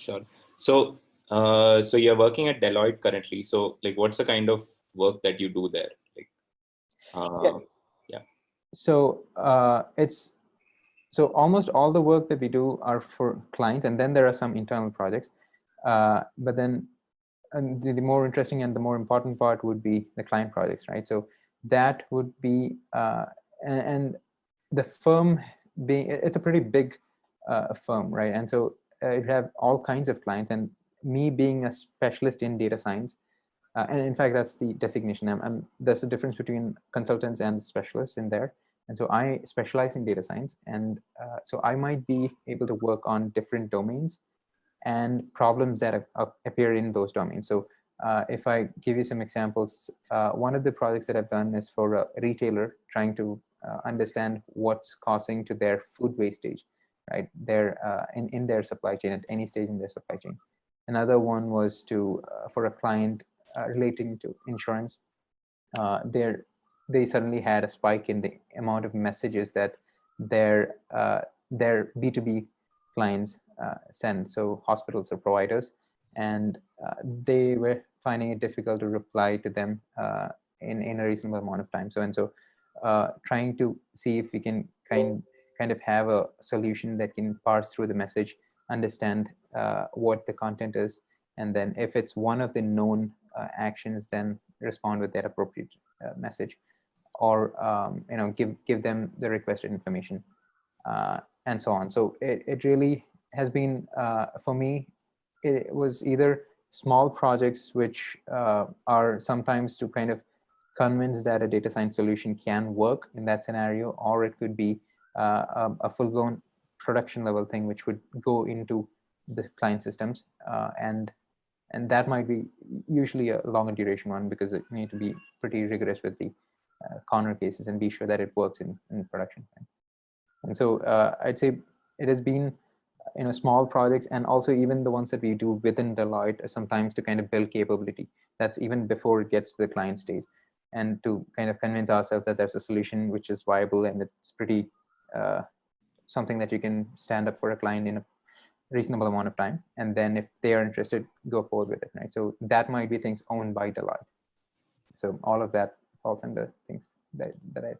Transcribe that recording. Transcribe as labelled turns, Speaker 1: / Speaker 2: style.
Speaker 1: Sure. So, so you're working at Deloitte currently. So, like, what's the kind of work that you do there? Like,
Speaker 2: Yeah.
Speaker 1: yeah.
Speaker 2: So so almost all the work that we do are for clients, and then there are some internal projects. But then the more interesting and the more important part would be the client projects, right? So that would be, and the firm being, it's a pretty big firm, right? And so it have all kinds of clients, and me being a specialist in data science, and in fact, that's the designation. There's a difference between consultants and specialists in there. And so I specialize in data science. And so I might be able to work on different domains and problems that appear in those domains. So if I give you some examples, one of the projects that I've done is for a retailer trying to understand what's causing to their food wastage, right? In their supply chain, at any stage in their supply chain. Another one was for a client relating to insurance. They suddenly had a spike in the amount of messages that their B2B clients send, so hospitals or providers, and they were finding it difficult to reply to them in a reasonable amount of time. So trying to see if we can kind of have a solution that can parse through the message, understand what the content is, and then if it's one of the known actions, then respond with that appropriate message, or give them the requested information, and so on. So it really has been, for me, it was either small projects which are sometimes to kind of convince that a data science solution can work in that scenario, or it could be a full-blown production level thing which would go into the client systems, and that might be usually a longer duration one, because you need to be pretty rigorous with the corner cases and be sure that it works in production. And so I'd say it has been small projects, and also even the ones that we do within Deloitte sometimes to kind of build capability. That's even before it gets to the client stage, and to kind of convince ourselves that there's a solution which is viable and it's pretty something that you can stand up for a client in a reasonable amount of time, and then if they are interested, go forward with it, right? So that might be things owned by Deloitte. So all of that falls under things that I